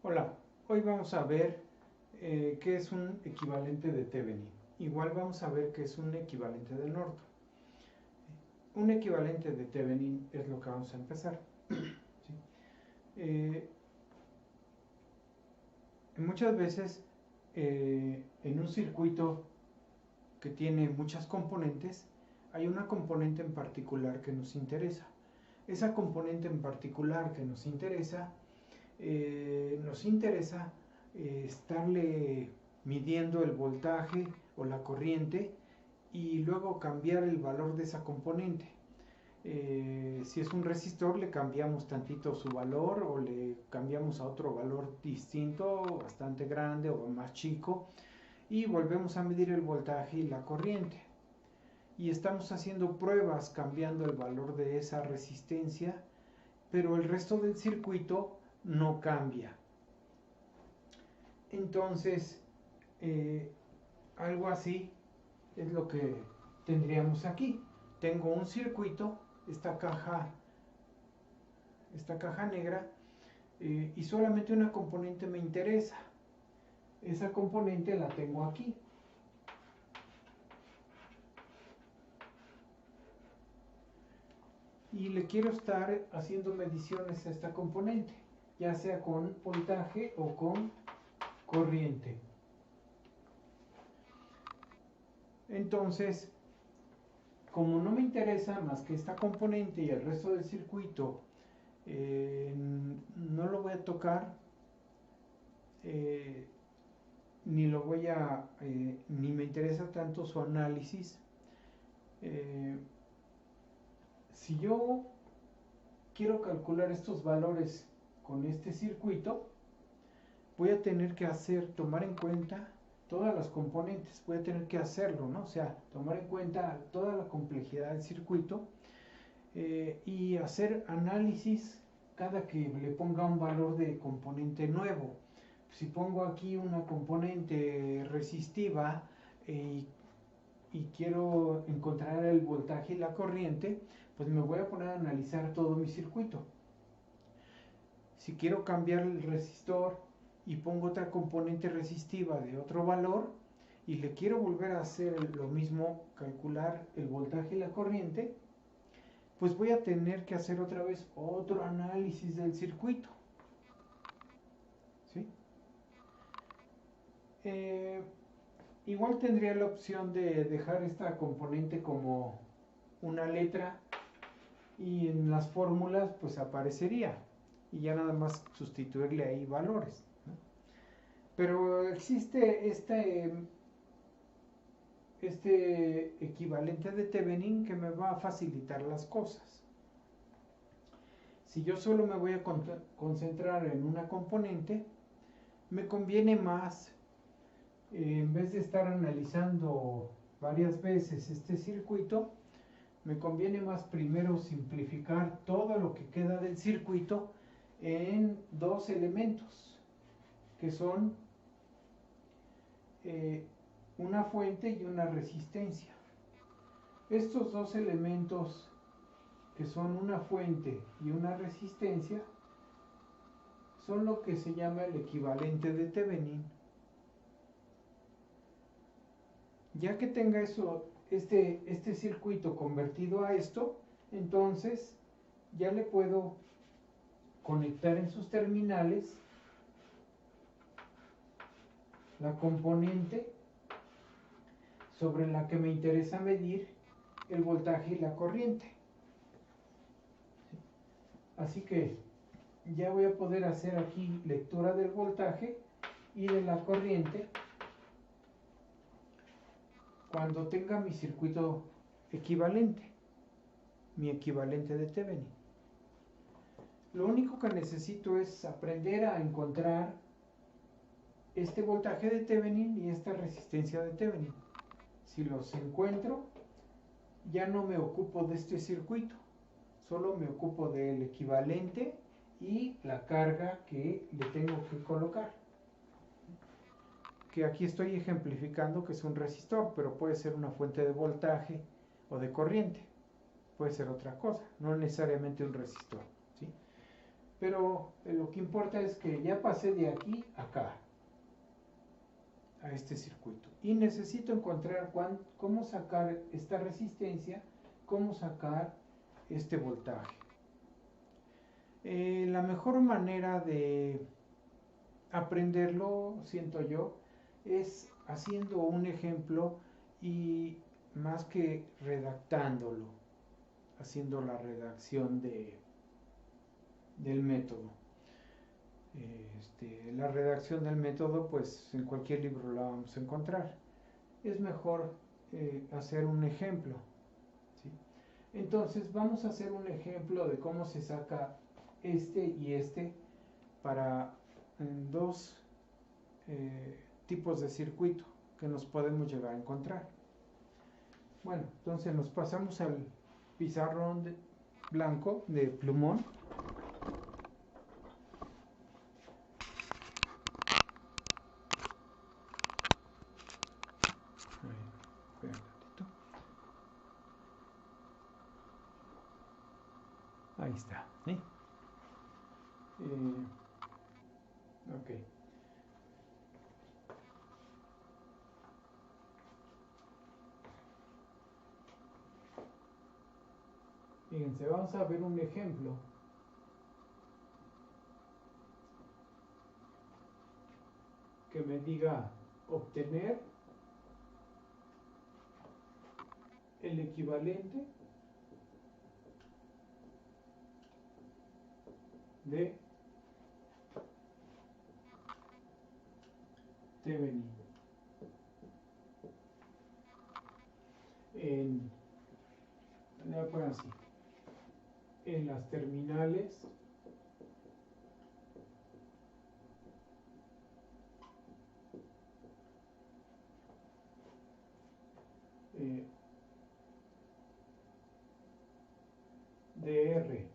Hola, hoy vamos a ver qué es un equivalente de Thevenin. Igual vamos a ver qué es un equivalente de Norton. Un equivalente de Thevenin es lo que vamos a empezar. ¿Sí? Muchas veces en un circuito que tiene muchas componentes, hay una componente en particular que nos interesa. Esa componente en particular que nos interesa estarle midiendo el voltaje o la corriente y luego cambiar el valor de esa componente. Si es un resistor, le cambiamos tantito su valor o le cambiamos a otro valor distinto, bastante grande o más chico, y volvemos a medir el voltaje y la corriente. Y estamos haciendo pruebas cambiando el valor de esa resistencia, pero el resto del circuito no cambia. Entonces, algo así es lo que tendríamos aquí. Tengo un circuito, esta caja negra, y solamente una componente me interesa. Esa componente la tengo aquí. Y le quiero estar haciendo mediciones a esta componente, ya sea con voltaje o con corriente. Entonces, como no me interesa más que esta componente y el resto del circuito, no lo voy a tocar, ni lo voy a, ni me interesa tanto su análisis. Si yo quiero calcular estos valores con este circuito, voy a tener que tomar en cuenta todas las componentes, voy a tener que hacerlo, ¿no? O sea, tomar en cuenta toda la complejidad del circuito y hacer análisis cada que le ponga un valor de componente nuevo. Si pongo aquí una componente resistiva y quiero encontrar el voltaje y la corriente, pues me voy a poner a analizar todo mi circuito. Si quiero cambiar el resistor y pongo otra componente resistiva de otro valor y le quiero volver a hacer lo mismo, calcular el voltaje y la corriente, pues voy a tener que hacer otra vez otro análisis del circuito. ¿Sí? Igual tendría la opción de dejar esta componente como una letra y en las fórmulas pues aparecería y ya nada más sustituirle ahí valores, ¿no? Pero existe este equivalente de Thevenin que me va a facilitar las cosas. Si yo solo me voy a concentrar en una componente, me conviene más, en vez de estar analizando varias veces este circuito, me conviene más primero simplificar todo lo que queda del circuito en dos elementos, que son una fuente y una resistencia. Estos dos elementos, que son una fuente y una resistencia, son lo que se llama el equivalente de Thevenin. Ya que tenga este circuito convertido a esto, entonces ya le puedo conectar en sus terminales la componente sobre la que me interesa medir el voltaje y la corriente. Así que ya voy a poder hacer aquí lectura del voltaje y de la corriente cuando tenga mi circuito equivalente, mi equivalente de Thevenin. Lo único que necesito es aprender a encontrar este voltaje de Thevenin y esta resistencia de Thevenin. Si los encuentro, ya no me ocupo de este circuito, solo me ocupo del equivalente y la carga que le tengo que colocar. que aquí estoy ejemplificando que es un resistor, pero puede ser una fuente de voltaje o de corriente, puede ser otra cosa, no necesariamente un resistor, ¿sí? Pero lo que importa es que ya pasé de aquí a acá, a este circuito, y necesito encontrar cómo sacar esta resistencia, cómo sacar este voltaje. La mejor manera de aprenderlo, siento yo, es haciendo un ejemplo y más que redactándolo, haciendo la redacción del método. La redacción del método, pues en cualquier libro la vamos a encontrar. Es mejor hacer un ejemplo, ¿sí? Entonces vamos a hacer un ejemplo de cómo se saca este y este para dos tipos de circuito que nos podemos llegar a encontrar. Bueno, entonces nos pasamos al pizarrón blanco de plumón. Ahí está, ¿sí? Ok. Fíjense, vamos a ver un ejemplo. Que me diga obtener el equivalente de Thevenin voy a poner así, en las terminales de R.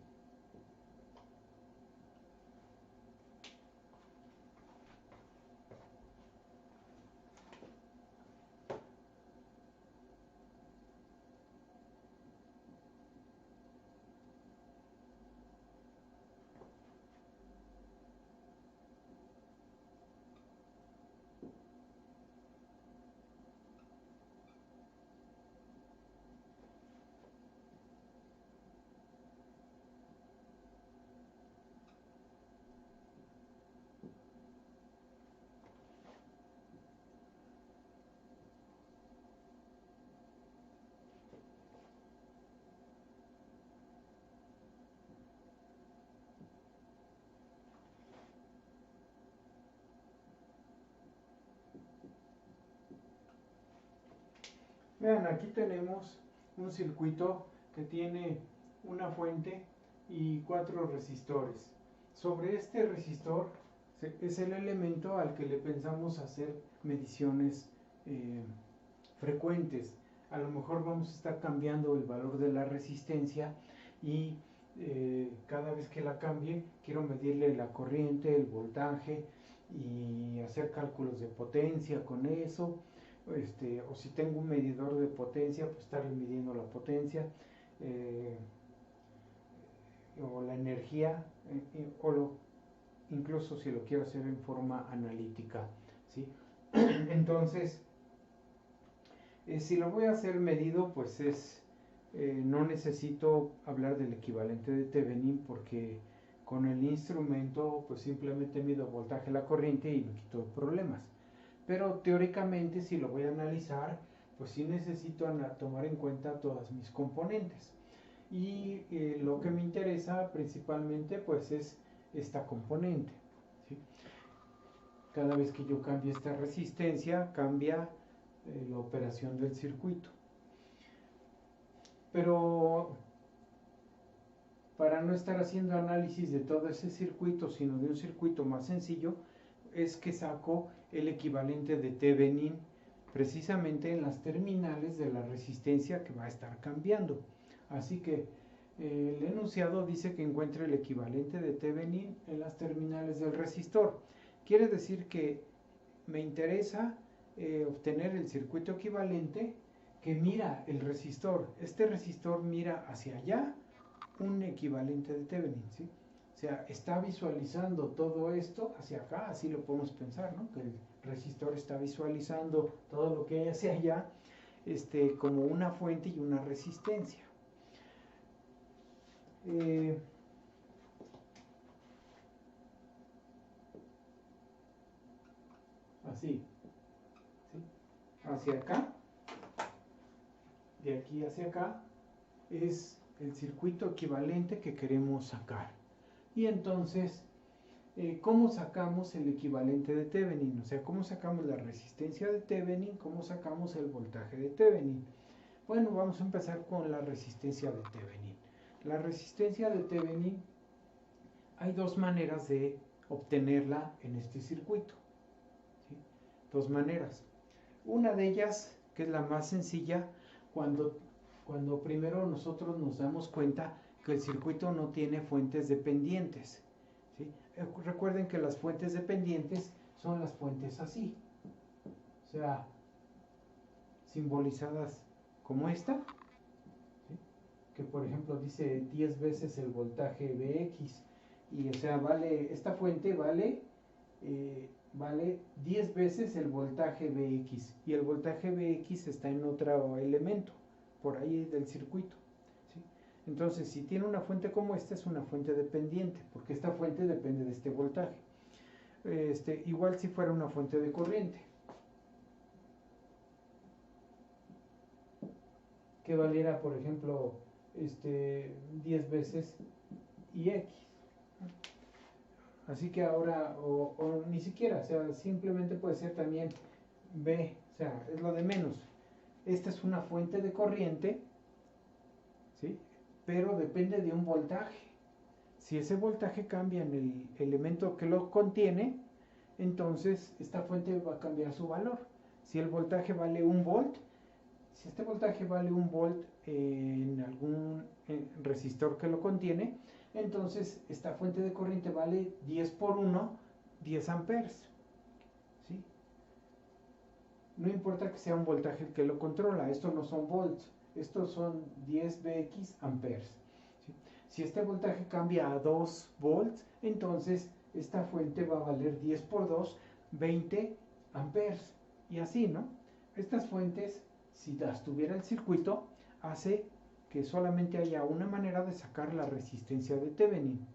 Vean, aquí tenemos un circuito que tiene una fuente y 4 resistores. Sobre este resistor es el elemento al que le pensamos hacer mediciones frecuentes. A lo mejor vamos a estar cambiando el valor de la resistencia y cada vez que la cambie quiero medirle la corriente, el voltaje y hacer cálculos de potencia con eso. O si tengo un medidor de potencia, pues estarle midiendo la potencia o la energía, incluso si lo quiero hacer en forma analítica, ¿sí? Entonces, si lo voy a hacer medido, pues no necesito hablar del equivalente de Thevenin porque con el instrumento pues simplemente mido el voltaje, la corriente y me quito problemas. Pero teóricamente si lo voy a analizar, pues sí necesito tomar en cuenta todas mis componentes. Y lo que me interesa principalmente pues es esta componente, ¿sí? Cada vez que yo cambie esta resistencia, cambia la operación del circuito. Pero para no estar haciendo análisis de todo ese circuito, sino de un circuito más sencillo, es que saco el equivalente de Thevenin precisamente en las terminales de la resistencia que va a estar cambiando. Así que el enunciado dice que encuentre el equivalente de Thevenin en las terminales del resistor. Quiere decir que me interesa obtener el circuito equivalente que mira el resistor. Este resistor mira hacia allá un equivalente de Thevenin, ¿sí? O sea, está visualizando todo esto hacia acá, así lo podemos pensar, ¿no? Que el resistor está visualizando todo lo que hay hacia allá como una fuente y una resistencia. Así, ¿sí? Hacia acá, de aquí hacia acá, es el circuito equivalente que queremos sacar. Y entonces, ¿cómo sacamos el equivalente de Thevenin? O sea, ¿cómo sacamos la resistencia de Thevenin? ¿Cómo sacamos el voltaje de Thevenin? Bueno, vamos a empezar con la resistencia de Thevenin. La resistencia de Thevenin, hay dos maneras de obtenerla en este circuito, ¿sí? Dos maneras. Una de ellas, que es la más sencilla, cuando primero nosotros nos damos cuenta que el circuito no tiene fuentes dependientes, ¿sí? Recuerden que las fuentes dependientes son las fuentes así, o sea, simbolizadas como esta, ¿sí? Que por ejemplo dice 10 veces el voltaje Vx, y o sea, esta fuente vale 10 veces el voltaje Vx, y el voltaje Vx está en otro elemento por ahí del circuito, ¿sí? Entonces, si tiene una fuente como esta, es una fuente dependiente, porque esta fuente depende de este voltaje. Igual si fuera una fuente de corriente, que valiera, por ejemplo, 10 veces Ix. Así que ahora, o ni siquiera, o sea, simplemente puede ser también B, o sea, es lo de menos. Esta es una fuente de corriente, ¿sí? Pero depende de un voltaje. Si ese voltaje cambia en el elemento que lo contiene, entonces esta fuente va a cambiar su valor. Si el voltaje vale 1 volt, si este voltaje vale 1 volt en algún resistor que lo contiene, entonces esta fuente de corriente vale 10 por 1, 10 amperes, ¿sí? No importa que sea un voltaje el que lo controla, estos no son volts, estos son 10 Vx amperes, ¿sí? Si este voltaje cambia a 2 volts, entonces esta fuente va a valer 10 por 2, 20 amperes, y así, ¿no? Estas fuentes, si las tuviera el circuito, hace que solamente haya una manera de sacar la resistencia de Thevenin,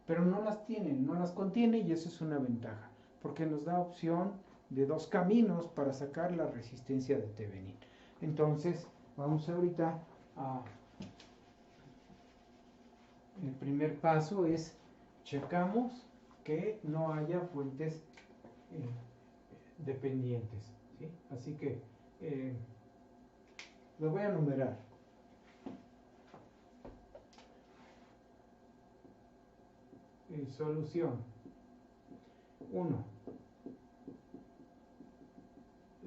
pero no las tiene, no las contiene, y eso es una ventaja, porque nos da opción de dos caminos para sacar la resistencia de Thevenin. Entonces, vamos ahorita a... El primer paso es checamos que no haya fuentes dependientes, ¿sí? Así que lo voy a numerar. Solución 1.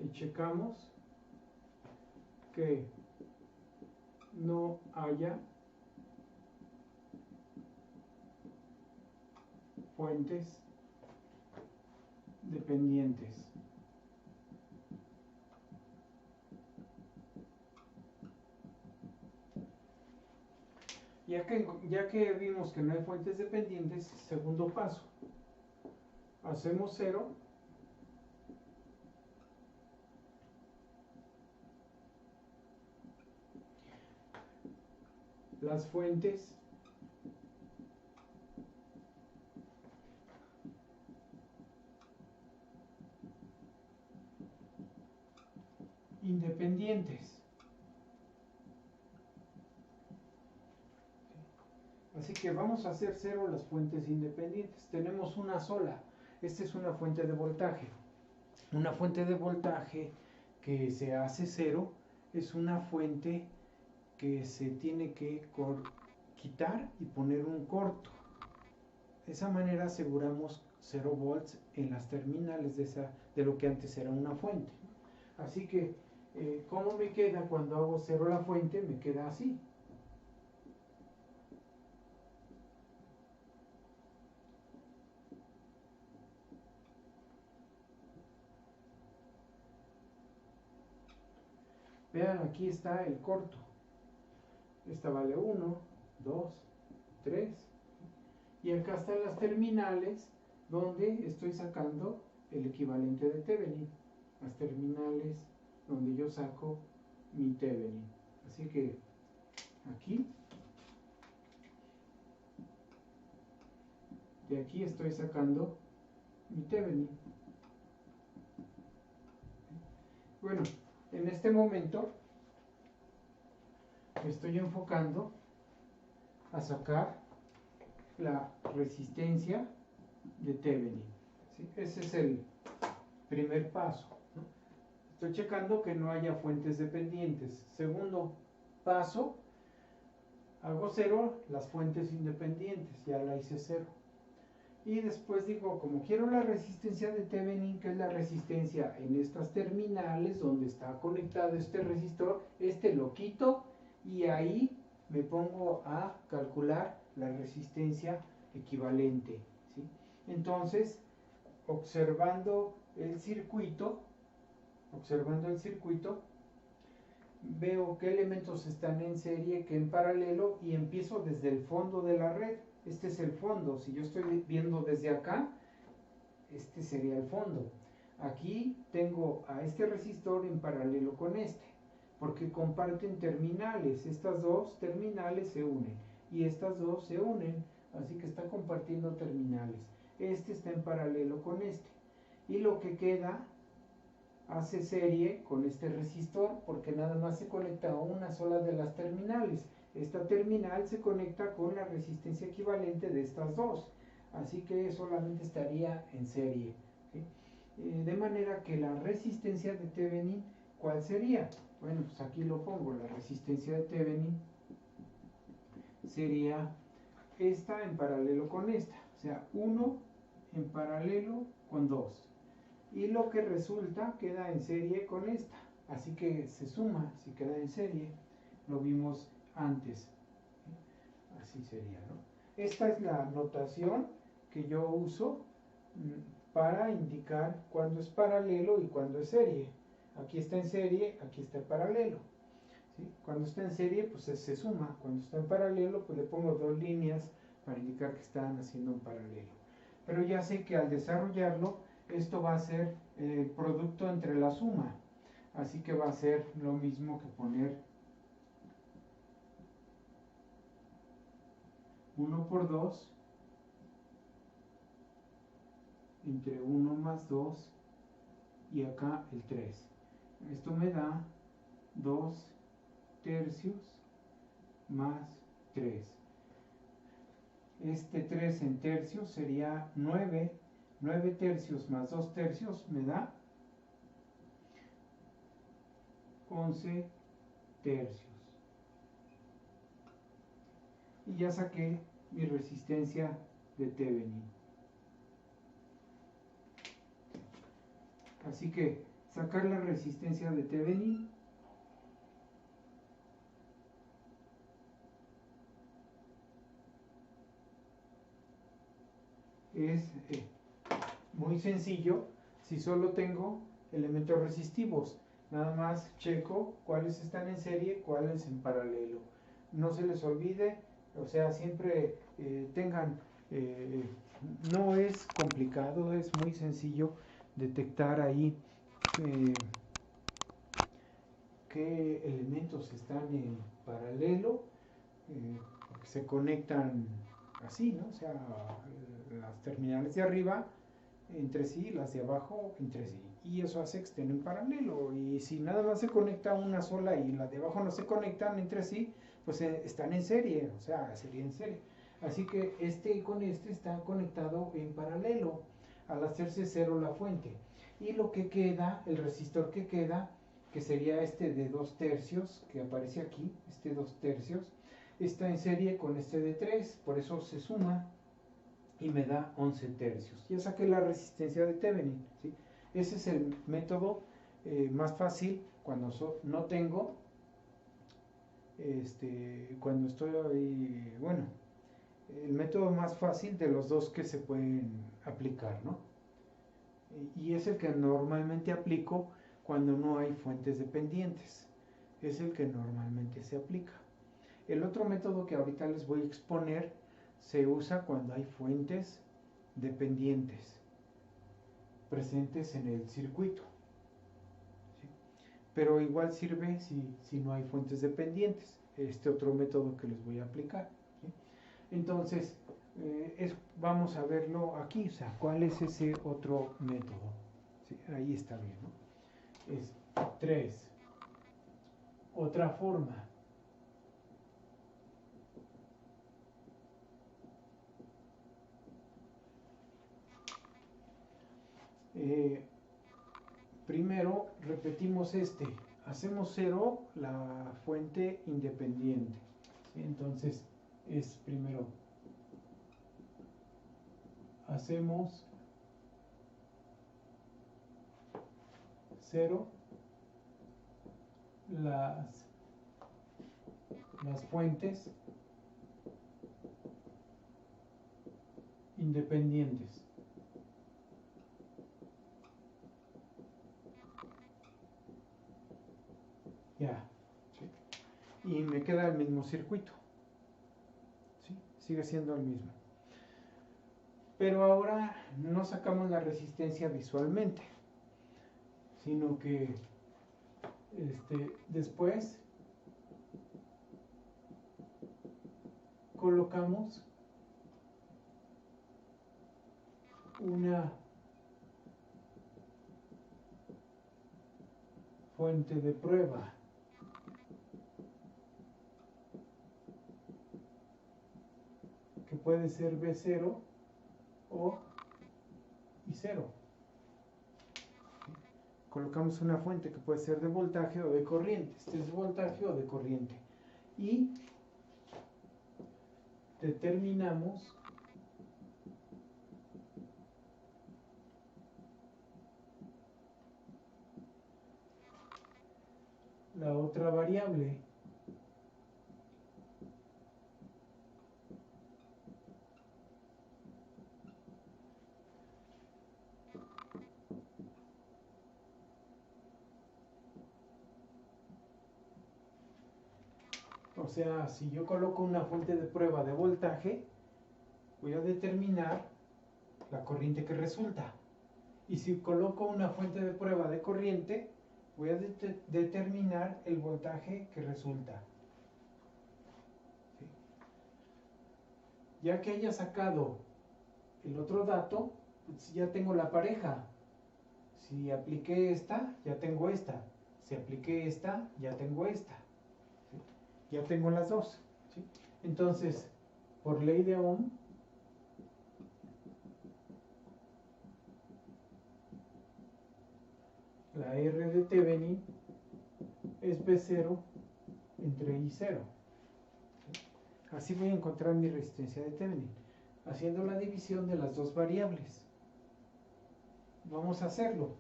Y checamos que no haya fuentes dependientes. Ya que vimos que no hay fuentes dependientes, segundo paso, hacemos 0 las fuentes independientes. Así que vamos a hacer 0 las fuentes independientes. Tenemos una sola. Esta es una fuente de voltaje. Una fuente de voltaje que se hace 0 es una fuente que se tiene que quitar y poner un corto. De esa manera aseguramos 0 volts en las terminales de lo que antes era una fuente. Así que, ¿cómo me queda cuando hago 0 la fuente? Me queda así. Vean, aquí está el corto. Esta vale 1, 2, 3. Y acá están las terminales donde estoy sacando el equivalente de Thevenin. Las terminales donde yo saco mi Thevenin. Así que aquí, de aquí estoy sacando mi Thevenin. Bueno, en este momento me estoy enfocando a sacar la resistencia de Thevenin. ¿Sí? Ese es el primer paso, ¿no? Estoy checando que no haya fuentes dependientes. Segundo paso, hago cero las fuentes independientes, ya la hice cero. Y después digo, como quiero la resistencia de Thevenin, que es la resistencia en estas terminales donde está conectado este resistor, este lo quito y ahí me pongo a calcular la resistencia equivalente, ¿sí? Entonces, observando el circuito, veo qué elementos están en serie, que en paralelo, y empiezo desde el fondo de la red. Este es el fondo. Si yo estoy viendo desde acá, este sería el fondo. Aquí tengo a este resistor en paralelo con este, porque comparten terminales. Estas dos terminales se unen y estas dos se unen, así que están compartiendo terminales. Este está en paralelo con este. Y lo que queda hace serie con este resistor porque nada más se conecta a una sola de las terminales. Esta terminal se conecta con la resistencia equivalente de estas dos, así que solamente estaría en serie, ¿sí? De manera que la resistencia de Thevenin, ¿cuál sería? Bueno, pues aquí lo pongo. La resistencia de Thevenin sería esta en paralelo con esta, o sea, 1 en paralelo con 2. Y lo que resulta queda en serie con esta, así que se suma si queda en serie. Lo vimos antes, así sería, ¿no? Esta es la notación que yo uso para indicar cuándo es paralelo y cuándo es serie. Aquí está en serie, aquí está en paralelo, ¿sí? Cuando está en serie, pues se suma. Cuando está en paralelo, pues le pongo dos líneas para indicar que están haciendo un paralelo. Pero ya sé que al desarrollarlo, esto va a ser el producto entre la suma. Así que va a ser lo mismo que poner 1 por 2 entre 1 más 2 y acá el 3. Esto me da 2 tercios más 3. Este 3 en tercios sería 9. 9 tercios más 2 tercios me da 11 tercios. Y ya saqué mi resistencia de Thevenin. Así que sacar la resistencia de Thevenin es muy sencillo si solo tengo elementos resistivos. Nada más checo cuáles están en serie, cuáles en paralelo. No se les olvide, o sea, siempre tengan, no es complicado, es muy sencillo detectar ahí qué elementos están en paralelo, porque se conectan así, ¿no? O sea, las terminales de arriba entre sí, las de abajo entre sí, y eso hace que estén en paralelo. Y si nada más se conecta una sola y las de abajo no se conectan entre sí, pues están en serie, o sea, sería en serie. Así que este con este está conectado en paralelo al hacerse cero la fuente. Y lo que queda, el resistor que queda, que sería este de 2 tercios, que aparece aquí, este 2 tercios, está en serie con este de 3, por eso se suma y me da 11 tercios. Ya saqué la resistencia de Thevenin, ¿sí? Ese es el método más fácil cuando no tengo, cuando estoy, bueno, el método más fácil de los dos que se pueden aplicar, ¿no? Y es el que normalmente aplico cuando no hay fuentes dependientes. es el que normalmente se aplica. El otro método que ahorita les voy a exponer se usa cuando hay fuentes dependientes presentes en el circuito, ¿sí? Pero igual sirve si no hay fuentes dependientes, este otro método que les voy a aplicar, ¿sí? Entonces, vamos a verlo aquí, o sea, ¿cuál es ese otro método? ¿Sí? Ahí está bien, ¿no? Es 3. Otra forma. Primero repetimos hacemos 0 la fuente independiente, ¿sí? Entonces es primero hacemos 0 las fuentes independientes. Ya, ¿sí? Y me queda el mismo circuito, ¿sí? Sigue siendo el mismo. Pero ahora no sacamos la resistencia visualmente, sino que después colocamos una fuente de prueba. Que puede ser B0 o I0. Colocamos una fuente que puede ser de voltaje o de corriente. Este es de voltaje o de corriente. Y determinamos la otra variable. O sea, si yo coloco una fuente de prueba de voltaje, voy a determinar la corriente que resulta. Y si coloco una fuente de prueba de corriente, voy a determinar el voltaje que resulta. ¿Sí? Ya que haya sacado el otro dato, pues ya tengo la pareja. Si apliqué esta, ya tengo esta. Si apliqué esta, ya tengo esta. ¿Sí? Ya tengo las dos. ¿Sí? Entonces, por ley de Ohm, la R de Thevenin es B0 entre I0. ¿Sí? Así voy a encontrar mi resistencia de Thevenin, haciendo la división de las dos variables. Vamos a hacerlo.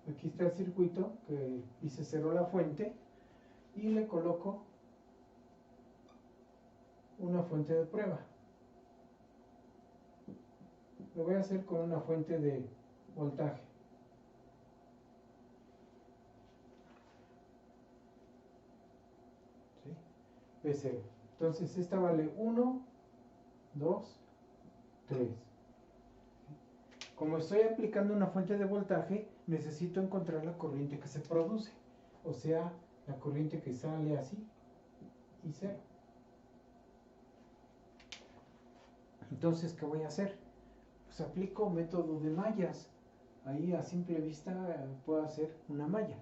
Aquí está el circuito que hice 0 la fuente y le coloco una fuente de prueba. Lo voy a hacer con una fuente de voltaje. ¿Sí? B0. Entonces esta vale 1, 2, 3. Como estoy aplicando una fuente de voltaje, necesito encontrar la corriente que se produce. O sea, la corriente que sale así y 0. Entonces, ¿qué voy a hacer? Pues aplico método de mallas. Ahí a simple vista puedo hacer una malla.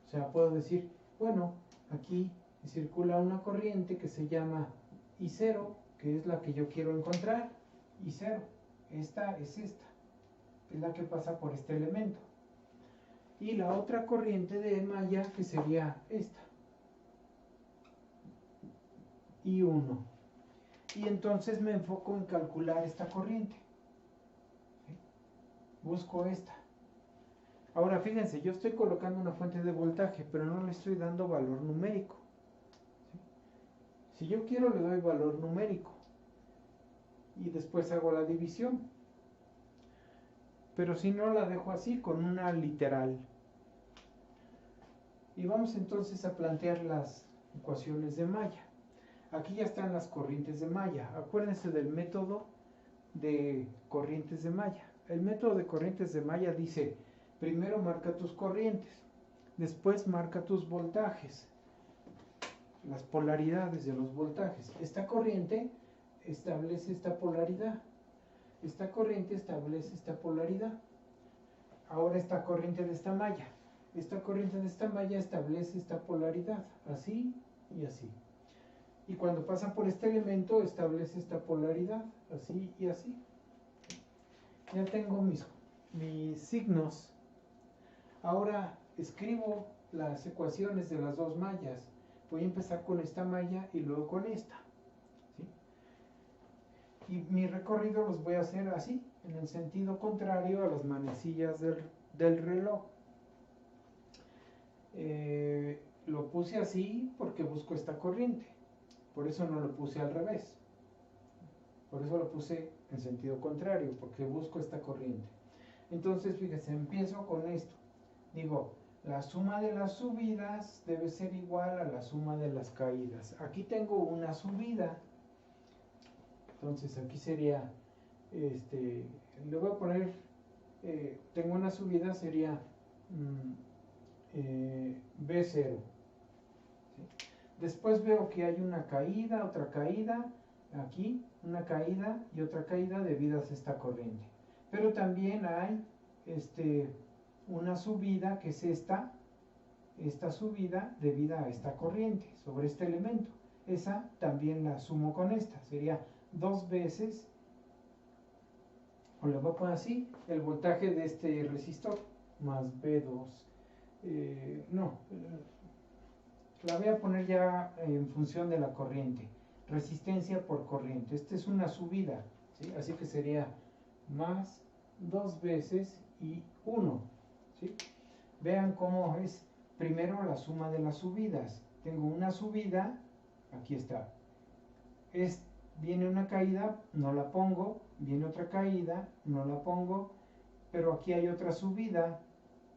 O sea, puedo decir, bueno, aquí circula una corriente que se llama I0, que es la que yo quiero encontrar. I0, esta es esta, es la que pasa por este elemento. Y la otra corriente de malla que sería esta, I1. Y entonces me enfoco en calcular esta corriente. ¿Sí? Busco esta. Ahora fíjense, yo estoy colocando una fuente de voltaje, pero no le estoy dando valor numérico. ¿Sí? Si yo quiero le doy valor numérico y después hago la división. Pero si no, la dejo así con una literal. Y vamos entonces a plantear las ecuaciones de malla. Aquí ya están las corrientes de malla. Acuérdense del método de corrientes de malla. El método de corrientes de malla dice, primero marca tus corrientes, después marca tus voltajes, las polaridades de los voltajes. Esta corriente establece esta polaridad. Esta corriente establece esta polaridad. Ahora esta corriente de esta malla. Esta corriente de esta malla establece esta polaridad, así y así. Y cuando pasa por este elemento establece esta polaridad, así y así. Ya tengo mis signos. Ahora escribo las ecuaciones de las dos mallas. Voy a empezar con esta malla y luego con esta, ¿sí? Y mi recorrido los voy a hacer así, en el sentido contrario a las manecillas del reloj. Lo puse así porque busco esta corriente. Por eso no lo puse al revés. Por eso lo puse en sentido contrario, porque busco esta corriente. Entonces, fíjense, empiezo con esto. Digo, la suma de las subidas debe ser igual a la suma de las caídas. Aquí tengo una subida. Entonces, aquí sería, le voy a poner, tengo una subida, sería B0. ¿Sí? Después veo que hay una caída, otra caída, aquí una caída y otra caída debido a esta corriente. Pero también hay una subida que es esta subida debida a esta corriente sobre este elemento. Esa también la sumo con esta, sería 2 veces, o lo voy a poner así, el voltaje de este resistor más B2. La voy a poner ya en función de la corriente, resistencia por corriente. Esta es una subida, ¿sí? Así que sería más 2 veces y 1, ¿sí? Vean cómo es primero la suma de las subidas. Tengo una subida, aquí está. Viene una caída, no la pongo, viene otra caída, no la pongo, pero aquí hay otra subida,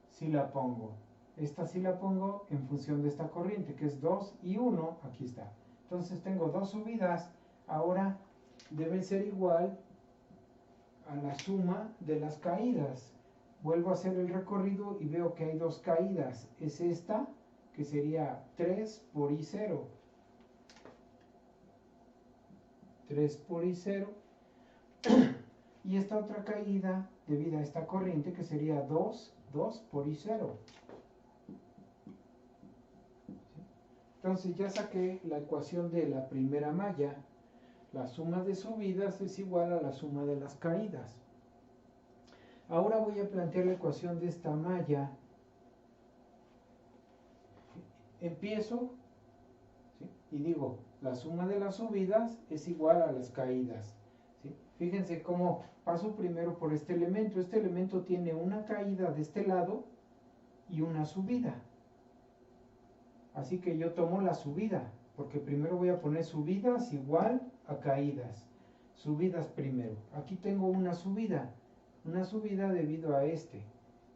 sí la pongo. Esta sí la pongo en función de esta corriente, que es 2 y 1, aquí está. Entonces tengo dos subidas, ahora deben ser igual a la suma de las caídas. Vuelvo a hacer el recorrido y veo que hay dos caídas. Es esta, que sería 3 por I0. 3 por I0. Y esta otra caída, debido a esta corriente, que sería 2 por I0. Entonces ya saqué la ecuación de la primera malla. La suma de subidas es igual a la suma de las caídas. Ahora voy a plantear la ecuación de esta malla. Empiezo, ¿sí? Y digo, la suma de las subidas es igual a las caídas, ¿sí? Fíjense cómo paso primero por este elemento. Este elemento tiene una caída de este lado y una subida. Así que yo tomo la subida, porque primero voy a poner subidas igual a caídas. Subidas primero. Aquí tengo una subida debido a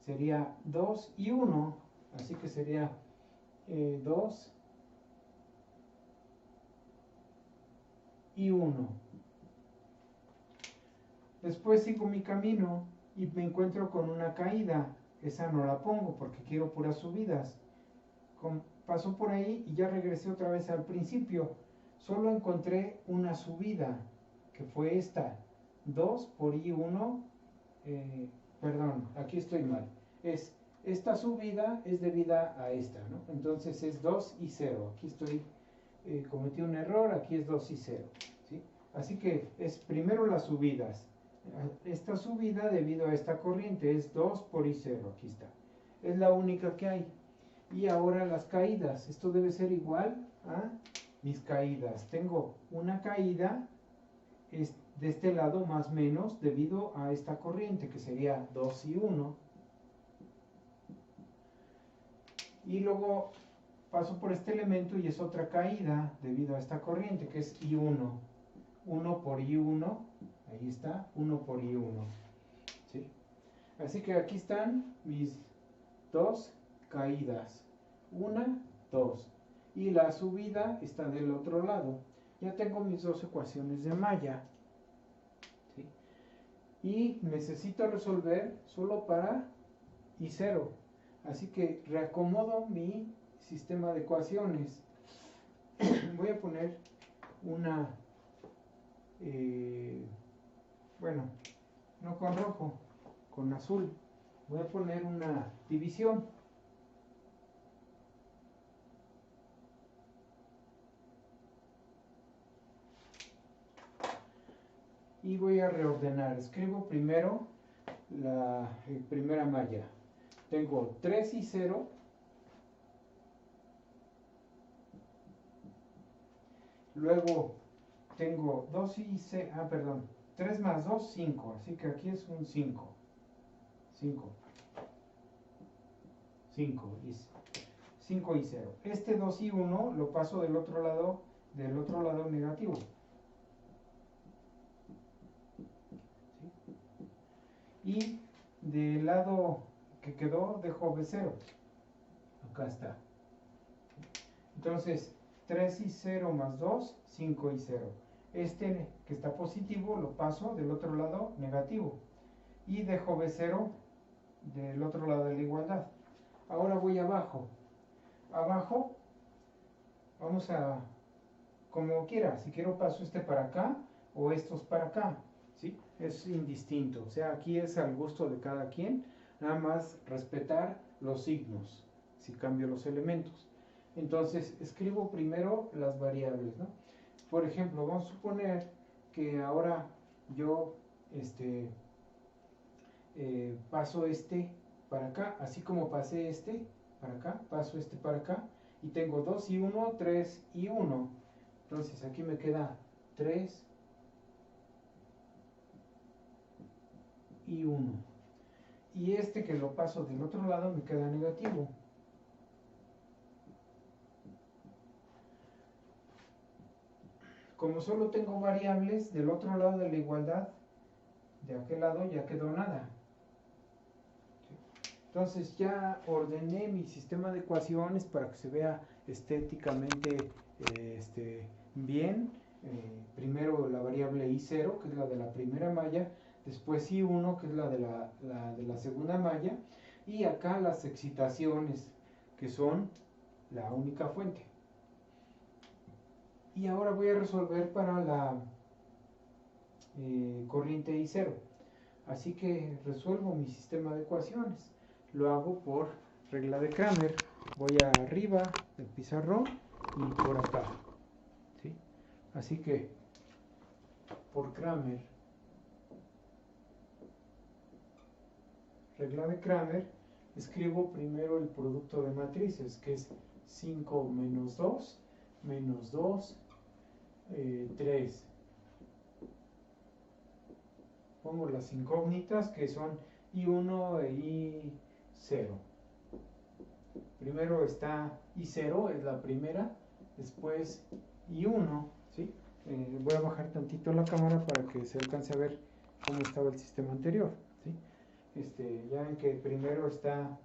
sería 2 y 1, así que sería 2 y 1. Después sigo mi camino y me encuentro con una caída. Esa no la pongo porque quiero puras subidas. Paso por ahí y ya regresé otra vez al principio. Solo encontré una subida, que fue esta, 2 por I1. Perdón, aquí estoy mal. Esta subida es debida a esta, ¿no? Entonces es 2 y 0. Aquí cometí un error, aquí es 2 y 0, ¿sí? Así que es primero las subidas. Esta subida debido a esta corriente es 2 por I0, aquí está. Es la única que hay. Y ahora las caídas. Esto debe ser igual a mis caídas. Tengo una caída de este lado más menos debido a esta corriente, que sería 2 y 1. Y luego paso por este elemento y es otra caída debido a esta corriente que es I1. 1 por I1, ahí está, 1 por I1. ¿Sí? Así que aquí están mis dos caídas. Una, dos. Y la subida está del otro lado. Ya tengo mis dos ecuaciones de malla. ¿Sí? Y necesito resolver solo para I0. Así que reacomodo mi sistema de ecuaciones. Voy a poner una, bueno, no con rojo, con azul. Voy a poner una división. Y voy a reordenar. Escribo primero la primera malla. Tengo 3 y 0. Luego tengo 2 y 0. Ah, perdón. 3 más 2, 5. Así que aquí es un 5. 5. 5 y 0. Este 2 y 1 lo paso del otro lado negativo. Y del lado que quedó dejo B0. Acá está. Entonces, 3 y 0 más 2, 5 y 0. Este que está positivo lo paso del otro lado negativo. Y dejo B0 del otro lado de la igualdad. Ahora voy abajo. Abajo, vamos a, como quiera, si quiero paso este para acá o estos para acá. ¿Sí? Es indistinto, o sea, aquí es al gusto de cada quien, nada más respetar los signos, si cambio los elementos. Entonces, escribo primero las variables, ¿no? Por ejemplo, vamos a suponer que ahora yo paso este para acá, así como pasé este para acá, paso este para acá, y tengo 2 y 1, 3 y 1. Entonces, aquí me queda 3 y 1. Y este que lo paso del otro lado me queda negativo. Como solo tengo variables, del otro lado de la igualdad, de aquel lado ya quedó nada. Entonces ya ordené mi sistema de ecuaciones para que se vea estéticamente bien. Primero la variable I0, que es la de la primera malla, después I1, que es la de la segunda malla, y acá las excitaciones, que son la única fuente. Y ahora voy a resolver para la corriente I0. Así que resuelvo mi sistema de ecuaciones. Lo hago por regla de Cramer. Voy arriba del pizarrón y por acá. ¿Sí? Así que por Cramer, regla de Cramer, escribo primero el producto de matrices, que es 5 menos 2, 3. Pongo las incógnitas que son I1 e I0. Primero está I0, es la primera, después I1, ¿sí? Voy a bajar tantito la cámara para que se alcance a ver cómo estaba el sistema anterior, ¿sí? Ya ven que primero está,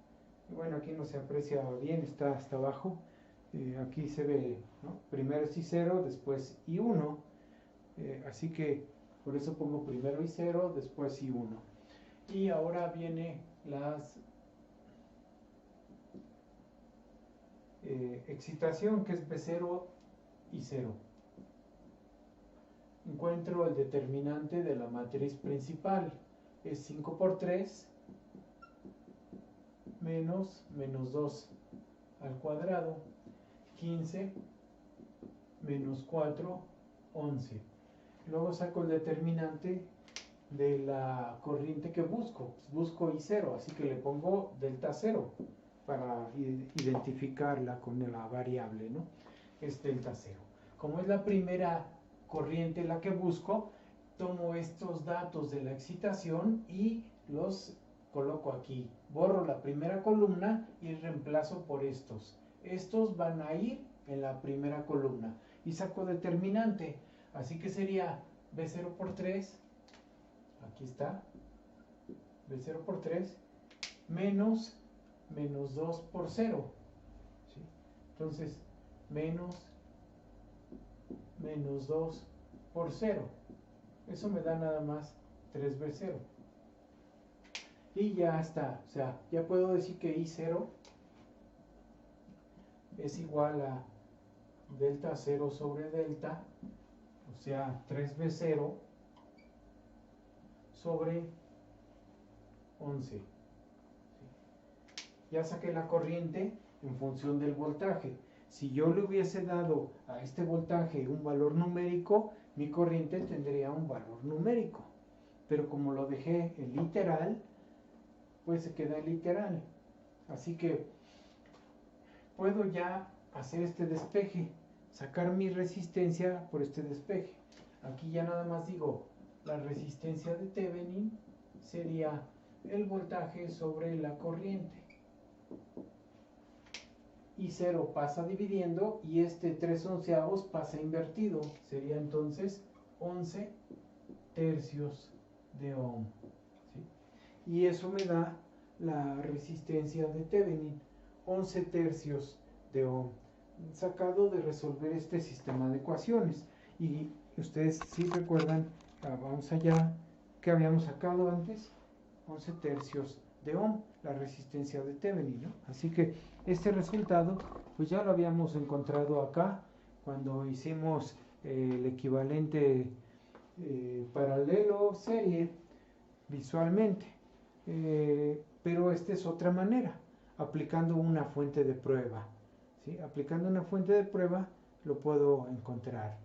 bueno, aquí no se aprecia bien, está hasta abajo, aquí se ve, ¿no? Primero es I0, después I1, así que por eso pongo primero I0, después I1. Y ahora viene las excitación, que es B0 y 0. Encuentro el determinante de la matriz principal. Es 5 por 3 menos 2 al cuadrado, 15 menos 4, 11. Luego saco el determinante de la corriente que busco. Busco I0, así que le pongo delta 0 para identificarla con la variable, ¿no? Es delta 0. Como es la primera corriente la que busco, tomo estos datos de la excitación y los coloco aquí. Borro la primera columna y reemplazo por estos. estos van a ir en la primera columna. Y saco determinante, así que sería B0 por 3, aquí está, B0 por 3, menos 2 por 0. ¿Sí? Entonces, menos 2 por 0. Eso me da nada más 3B0. Y ya está. O sea, ya puedo decir que I0 es igual a delta 0 sobre delta, o sea, 3B0 sobre 11. Ya saqué la corriente en función del voltaje. Si yo le hubiese dado a este voltaje un valor numérico, mi corriente tendría un valor numérico. Pero como lo dejé en literal, pues se queda en literal. Así que puedo ya hacer este despeje, sacar mi resistencia por este despeje. Aquí ya nada más digo, la resistencia de Thevenin sería el voltaje sobre la corriente. Y 0 pasa dividiendo y este 3/11 pasa invertido. Sería entonces 11 tercios de ohm. ¿Sí? Y eso me da la resistencia de Thevenin, 11 tercios de ohm, sacado de resolver este sistema de ecuaciones. Y ustedes sí recuerdan, vamos allá, que habíamos sacado antes 11 tercios de ohm, la resistencia de Thevenin, ¿no? Así que este resultado pues ya lo habíamos encontrado acá cuando hicimos el equivalente paralelo serie visualmente, pero esta es otra manera, aplicando una fuente de prueba. ¿Sí? Aplicando una fuente de prueba lo puedo encontrar.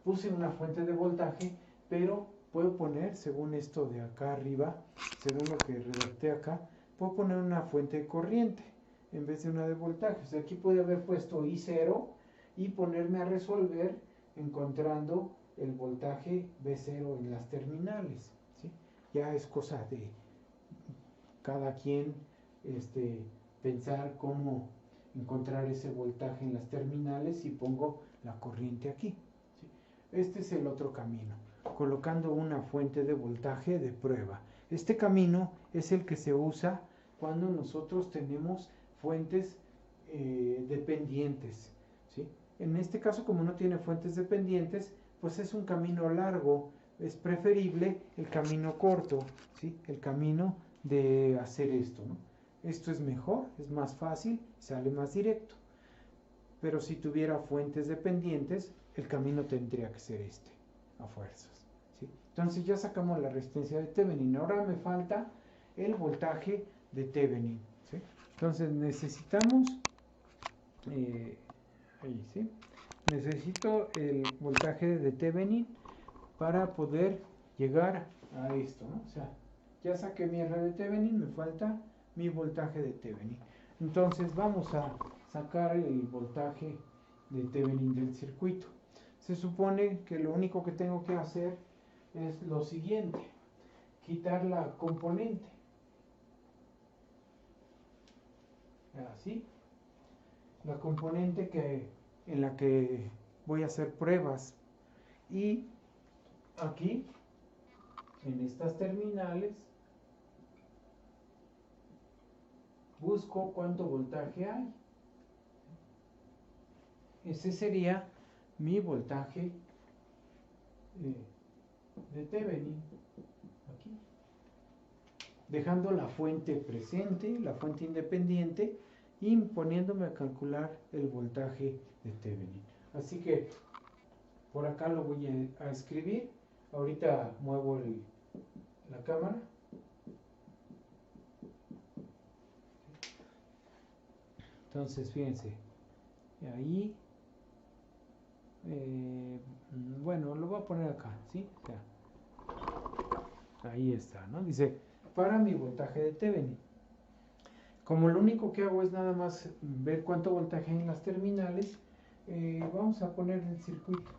Puse una fuente de voltaje, pero puedo poner, según esto de acá arriba, según lo que redacté acá, puedo poner una fuente de corriente en vez de una de voltaje. O sea, aquí puede haber puesto I0 y ponerme a resolver encontrando el voltaje B0 en las terminales. ¿Sí? Ya es cosa de cada quien pensar cómo encontrar ese voltaje en las terminales y pongo la corriente aquí. ¿Sí? Este es el otro camino, colocando una fuente de voltaje de prueba. Este camino es el que se usa cuando nosotros tenemos fuentes dependientes. ¿Sí? En este caso, como no tiene fuentes dependientes, pues es un camino largo. Es preferible el camino corto, ¿sí? El camino de hacer esto, ¿no? Esto es mejor, es más fácil, sale más directo. Pero si tuviera fuentes dependientes, el camino tendría que ser este, a fuerzas. ¿Sí? Entonces ya sacamos la resistencia de Thevenin. Ahora me falta el voltaje de Thevenin. ¿Sí? Entonces necesitamos, ahí, ¿sí? Necesito el voltaje de Thevenin para poder llegar a esto, ¿no? O sea, ya saqué mi R de Thevenin, me falta mi voltaje de Thevenin. Entonces vamos a sacar el voltaje de Thevenin del circuito. Se supone que lo único que tengo que hacer es lo siguiente: quitar la componente. Así. La componente en la que voy a hacer pruebas. Y aquí, en estas terminales, busco cuánto voltaje hay. Ese sería mi voltaje de Thevenin. Aquí. Dejando la fuente presente, la fuente independiente, y poniéndome a calcular el voltaje de Thevenin. Así que por acá lo voy a escribir. Ahorita muevo la cámara. Entonces, fíjense, ahí, bueno, lo voy a poner acá, ¿sí? O sea, ahí está, ¿no? Dice, para mi voltaje de Thevenin. Como lo único que hago es nada más ver cuánto voltaje hay en las terminales, vamos a poner el circuito.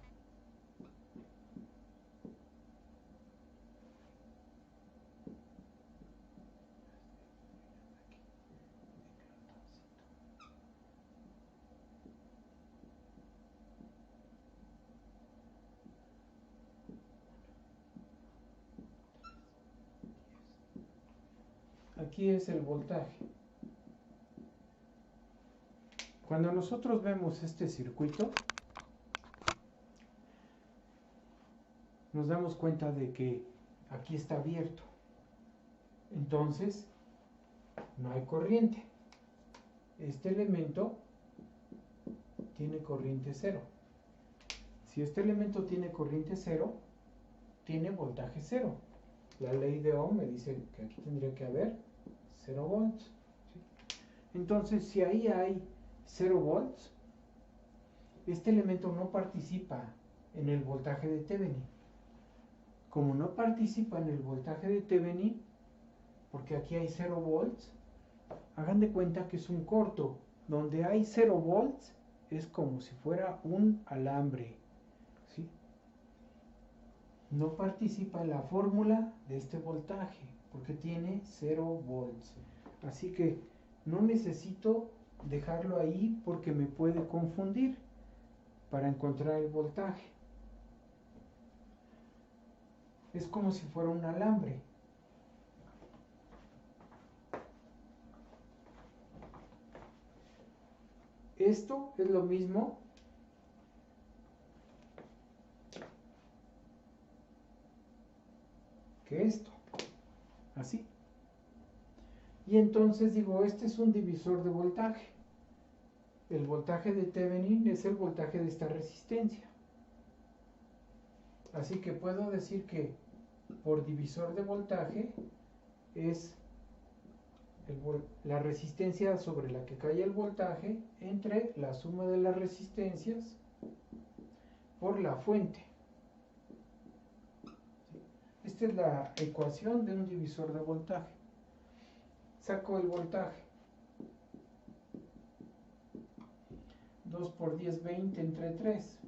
aquí es el voltaje. Cuando nosotros vemos este circuito, nos damos cuenta de que aquí está abierto. Entonces, no hay corriente. Este elemento tiene corriente cero. Si este elemento tiene corriente cero, tiene voltaje cero. La ley de Ohm me dice que aquí tendría que haber 0 volts. ¿Sí? Entonces, si ahí hay 0 volts, este elemento no participa en el voltaje de Thevenin. Como no participa en el voltaje de Thevenin, porque aquí hay 0 volts, hagan de cuenta que es un corto. Donde hay 0 volts es como si fuera un alambre. ¿Sí? No participa en la fórmula de este voltaje porque tiene 0 volts. Así que no necesito dejarlo ahí porque me puede confundir para encontrar el voltaje. Es como si fuera un alambre. Esto es lo mismo que esto. Así. Y entonces digo, este es un divisor de voltaje. El voltaje de Thevenin es el voltaje de esta resistencia. Así que puedo decir que por divisor de voltaje es la resistencia sobre la que cae el voltaje entre la suma de las resistencias por la fuente. Esta es la ecuación de un divisor de voltaje. Saco el voltaje. 2 por 10, 20 entre 3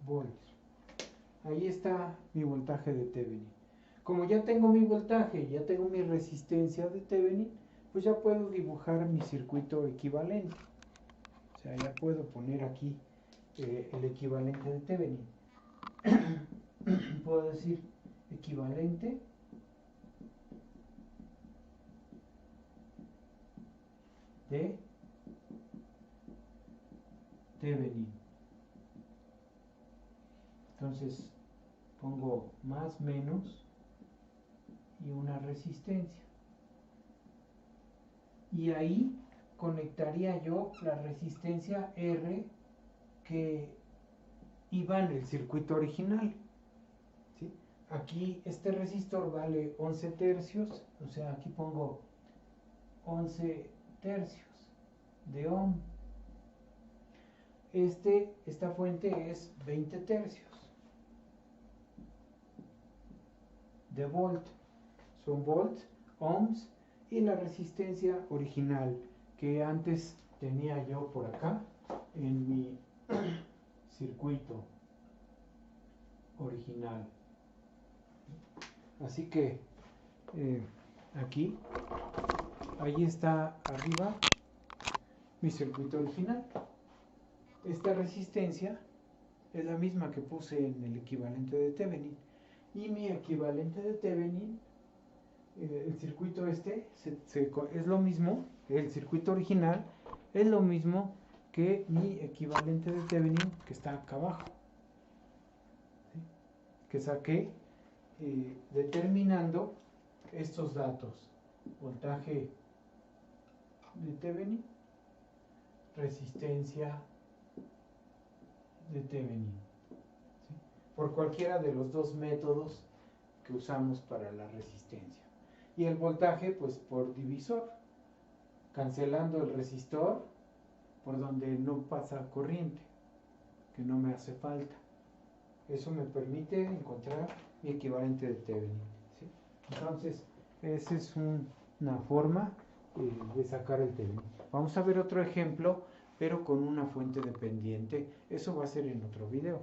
volts. Ahí está mi voltaje de Thevenin. Como ya tengo mi voltaje, ya tengo mi resistencia de Thevenin, pues ya puedo dibujar mi circuito equivalente. O sea, ya puedo poner aquí el equivalente de Thevenin. Puedo decir equivalente de Thevenin. Entonces pongo más menos y una resistencia. Y ahí conectaría yo la resistencia R que iba en el circuito original. ¿Sí? Aquí este resistor vale 11 tercios, o sea, aquí pongo 11 tercios de ohm. Esta fuente es 20 tercios de volt. Son volts, ohms y la resistencia original que antes tenía yo por acá en mi circuito original. Así que aquí, ahí está arriba mi circuito original. Esta resistencia es la misma que puse en el equivalente de Thevenin. Y mi equivalente de Thevenin, el circuito es lo mismo, el circuito original es lo mismo que mi equivalente de Thevenin que está acá abajo. ¿Sí? Que saqué determinando estos datos: voltaje de Thevenin, resistencia de Thevenin, ¿sí? Por cualquiera de los dos métodos que usamos para la resistencia. Y el voltaje, pues por divisor, cancelando el resistor por donde no pasa corriente, que no me hace falta. Eso me permite encontrar mi equivalente de Thevenin, ¿sí? Entonces, esa es una forma de sacar el Thevenin. Vamos a ver otro ejemplo, pero con una fuente dependiente. Eso va a ser en otro video.